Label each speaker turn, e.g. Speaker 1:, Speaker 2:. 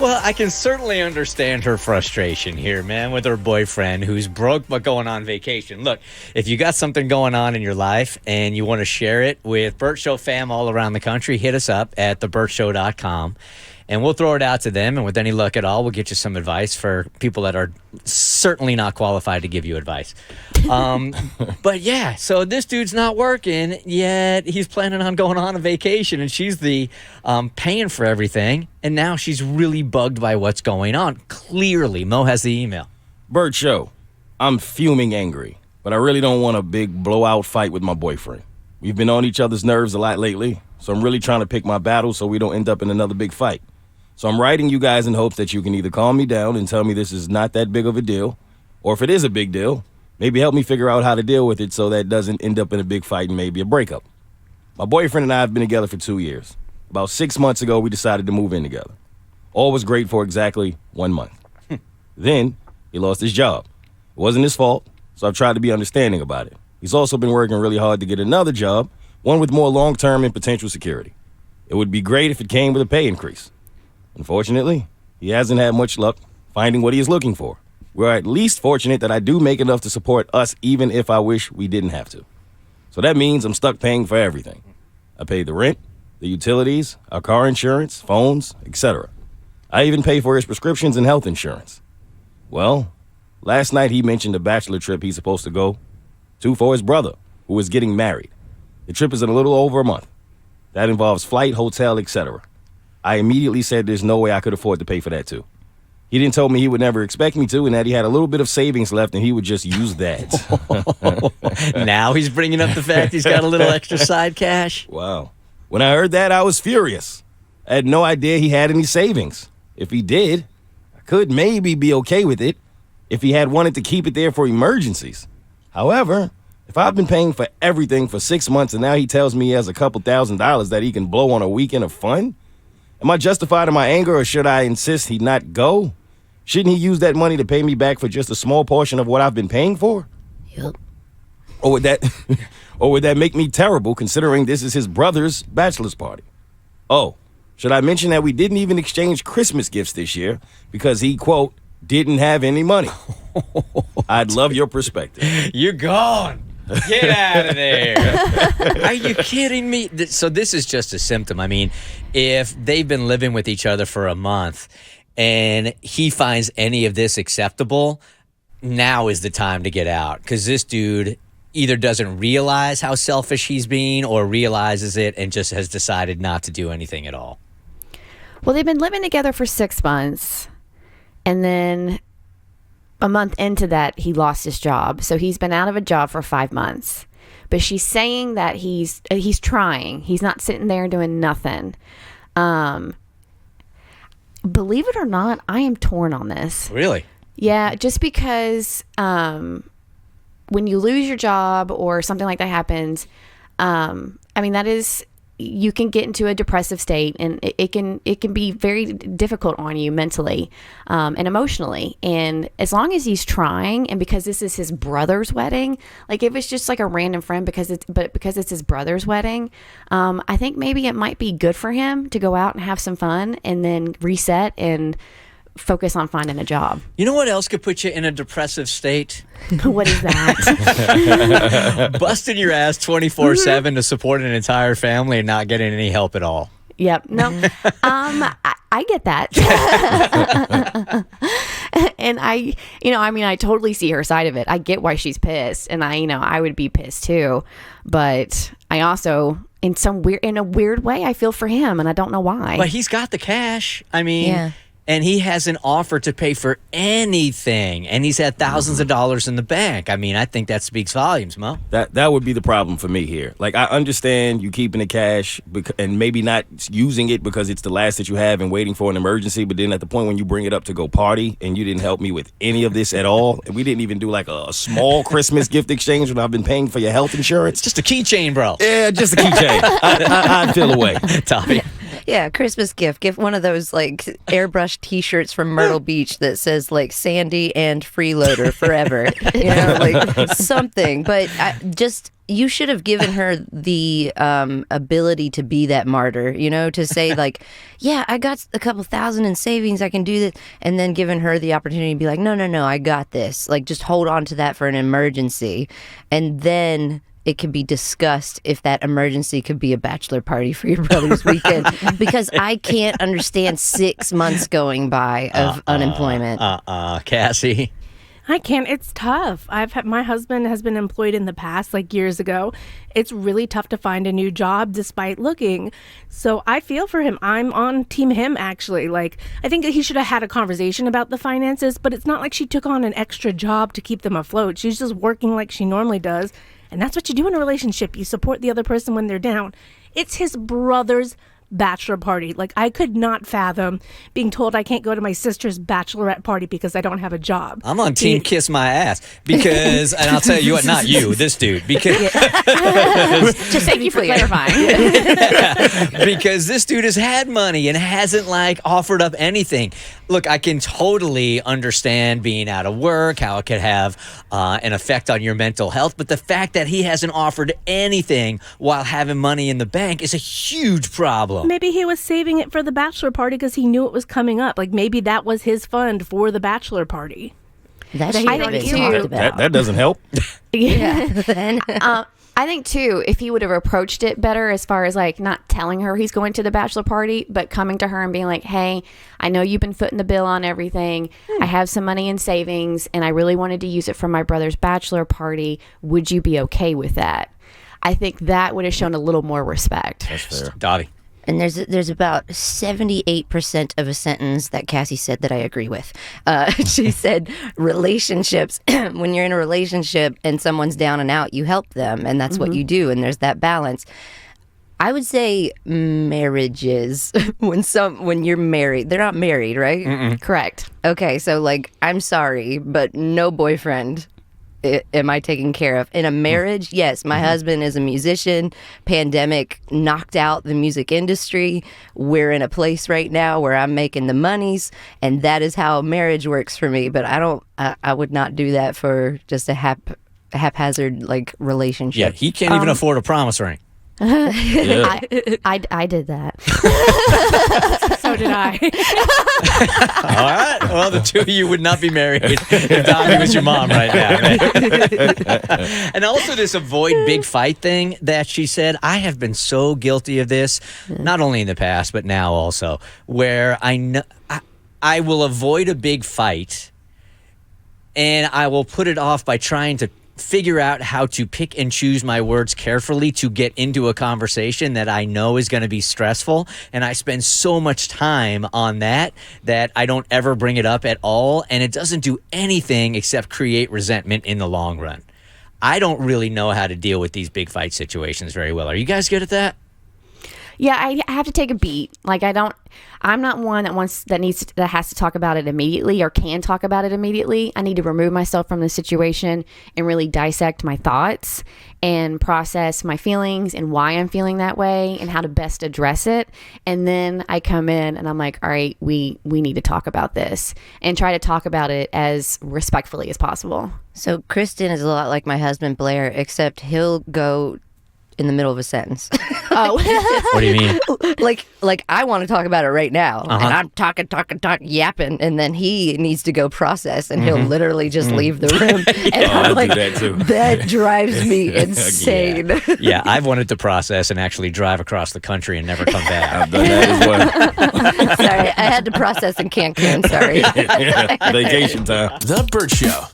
Speaker 1: Well, I can certainly understand her frustration here, man, with her boyfriend who's broke but going on vacation. Look, if you got something going on in your life and you want to share it with Bert Show fam all around the country, hit us up at thebertshow.com. And we'll throw it out to them, and with any luck at all, we'll get you some advice for people that are certainly not qualified to give you advice. But yeah, so this dude's not working, yet he's planning on going on a vacation, and she's the paying for everything, and now she's really bugged by what's going on. Clearly, Mo has the email.
Speaker 2: Bert Show, I'm fuming angry, but I really don't want a big blowout fight with my boyfriend. We've been on each other's nerves a lot lately, so I'm really trying to pick my battle so we don't end up in another big fight. So I'm writing you guys in hopes that you can either calm me down and tell me this is not that big of a deal, or if it is a big deal, maybe help me figure out how to deal with it so that it doesn't end up in a big fight and maybe a breakup. My boyfriend and I have been together for 2 years. About 6 months ago, we decided to move in together. All was great for exactly 1 month. Then, he lost his job. It wasn't his fault, so I've tried to be understanding about it. He's also been working really hard to get another job, one with more long-term and potential security. It would be great if it came with a pay increase. Unfortunately, he hasn't had much luck finding what he is looking for. We're at least fortunate that I do make enough to support us even if I wish we didn't have to. So that means I'm stuck paying for everything. I pay the rent, the utilities, our car insurance, phones, etc. I even pay for his prescriptions and health insurance. Well, last night he mentioned a bachelor trip he's supposed to go to for his brother, who is getting married. The trip is in a little over a month. That involves flight, hotel, etc. I immediately said there's no way I could afford to pay for that too. He didn't tell me he would never expect me to and that he had a little bit of savings left and he would just use that.
Speaker 1: Now he's bringing up the fact he's got a little extra side cash.
Speaker 2: Wow. When I heard that, I was furious. I had no idea he had any savings. If he did, I could maybe be okay with it if he had wanted to keep it there for emergencies. However, if I've been paying for everything for 6 months and now he tells me he has a couple $1,000s that he can blow on a weekend of fun, am I justified in my anger or should I insist he not go? Shouldn't he use that money to pay me back for just a small portion of what I've been paying for?
Speaker 3: Yep.
Speaker 2: Or would that make me terrible considering this is his brother's bachelor's party? Oh, should I mention that we didn't even exchange Christmas gifts this year because he, quote, didn't have any money? I'd love your perspective.
Speaker 1: You're gone. Get out of there. Are you kidding me? So this is just a symptom. I mean, if they've been living with each other for a month and he finds any of this acceptable, now is the time to get out. Because this dude either doesn't realize how selfish he's being or realizes it and just has decided not to do anything at all.
Speaker 3: Well, they've been living together for 6 months. And then a month into that, he lost his job. So he's been out of a job for 5 months. But she's saying that he's trying. He's not sitting there doing nothing. Believe it or not, I am torn on this.
Speaker 1: Really?
Speaker 3: Yeah, just because when you lose your job or something like that happens, I mean, that is, you can get into a depressive state and it can be very difficult on you mentally and emotionally. And as long as he's trying, and because this is his brother's wedding, like if it's just like a random friend because it's his brother's wedding, I think maybe it might be good for him to go out and have some fun and then reset and focus on finding a job.
Speaker 1: You know what else could put you in a depressive state?
Speaker 3: What is that?
Speaker 1: Busting your ass 24/7 to support an entire family and not getting any help at all.
Speaker 3: Yep. No. I get that. And I totally see her side of it. I get why she's pissed, and I would be pissed too. But I also, in a weird way, I feel for him, and I don't know why.
Speaker 1: But he's got the cash. I mean,
Speaker 3: yeah.
Speaker 1: And he hasn't offered to pay for anything. And he's had thousands of dollars in the bank. I mean, I think that speaks volumes, Mo.
Speaker 2: That would be the problem for me here. Like, I understand you keeping the cash and maybe not using it because it's the last that you have and waiting for an emergency. But then at the point when you bring it up to go party and you didn't help me with any of this at all, and we didn't even do like a small Christmas gift exchange when I've been paying for your health insurance.
Speaker 1: Just a keychain, bro.
Speaker 2: Yeah, just a keychain. I'd feel away.
Speaker 1: Tommy.
Speaker 4: Yeah, Christmas gift. Give one of those like airbrush T-shirts from Myrtle Beach that says like Sandy and Freeloader forever. Like something. But you should have given her the ability to be that martyr. To say like, yeah, I got a couple thousand in savings, I can do this, and then giving her the opportunity to be like, no, I got this. Like, just hold on to that for an emergency, and then it could be discussed if that emergency could be a bachelor party for your brother's weekend. Because I can't understand 6 months going by of unemployment.
Speaker 1: Cassie.
Speaker 5: I can't. It's tough. My husband has been employed in the past, like years ago. It's really tough to find a new job despite looking. So I feel for him. I'm on team him, actually. Like, I think that he should have had a conversation about the finances, but it's not like she took on an extra job to keep them afloat. She's just working like she normally does. And that's what you do in a relationship. You support the other person when they're down. It's his brother's bachelor party. Like, I could not fathom being told I can't go to my sister's bachelorette party because I don't have a job.
Speaker 1: I'm on team kiss my ass because, and I'll tell you what, not you, this dude, because
Speaker 3: Just thank you for clarifying.
Speaker 1: because this dude has had money and hasn't like offered up anything. Look, I can totally understand being out of work, how it could have an effect on your mental health, but the fact that he hasn't offered anything while having money in the bank is a huge problem.
Speaker 5: Maybe he was saving it for the bachelor party because he knew it was coming up. Like, maybe that was his fund for the bachelor party.
Speaker 4: That
Speaker 3: I
Speaker 4: should
Speaker 3: think
Speaker 4: be
Speaker 3: too-
Speaker 4: talked about.
Speaker 2: That doesn't help.
Speaker 4: Then
Speaker 3: I think too, if he would have approached it better, as far as like not telling her he's going to the bachelor party, but coming to her and being like, hey, I know you've been footing the bill on everything. I have some money in savings and I really wanted to use it for my brother's bachelor party. Would you be okay with that? I think that would have shown a little more respect.
Speaker 2: That's fair.
Speaker 1: Dottie.
Speaker 4: And there's about 78% of a sentence that Cassie said that I agree with. She said relationships, when you're in a relationship and someone's down and out, you help them, and that's what you do, and there's that balance. I would say marriages, when you're married, they're not married, right?
Speaker 1: Mm-mm.
Speaker 3: Correct.
Speaker 4: Okay, so like, I'm sorry, but no boyfriend am I taking care of. In a marriage, yes, my husband is a musician. Pandemic knocked out the music industry. We're in a place right now where I'm making the monies, and that is how marriage works for me. But I would not do that for just a haphazard like relationship.
Speaker 1: Yeah, he can't even afford a promise ring.
Speaker 2: Yeah.
Speaker 3: I did that.
Speaker 5: So did I.
Speaker 1: All right. Well, the two of you would not be married if Dottie was your mom right now. And also this avoid big fight thing that she said, I have been so guilty of this, not only in the past, but now also, where I will avoid a big fight and I will put it off by trying to figure out how to pick and choose my words carefully to get into a conversation that I know is going to be stressful. And I spend so much time on that I don't ever bring it up at all. And it doesn't do anything except create resentment in the long run. I don't really know how to deal with these big fight situations very well. Are you guys good at that?
Speaker 3: Yeah, I have to take a beat. Like I'm not one that has to talk about it immediately or can talk about it immediately. I need to remove myself from the situation and really dissect my thoughts and process my feelings and why I'm feeling that way and how to best address it. And then I come in and I'm like, all right, we need to talk about this and try to talk about it as respectfully as possible.
Speaker 4: So Kristen is a lot like my husband Blair, except he'll go in the middle of a sentence.
Speaker 3: Oh.
Speaker 1: What do you mean?
Speaker 4: like I want to talk about it right now,
Speaker 1: Uh-huh.
Speaker 4: and I'm talking, yapping, and then he needs to go process, and he'll literally just leave the room. And
Speaker 2: I'll
Speaker 4: I'm like,
Speaker 2: do that too.
Speaker 4: that drives me insane.
Speaker 1: Yeah, I've wanted to process and actually drive across the country and never come back.
Speaker 2: I've done that as well.
Speaker 4: Sorry, I had to process in Cancun. Sorry.
Speaker 2: Vacation time.
Speaker 6: The Bert Show.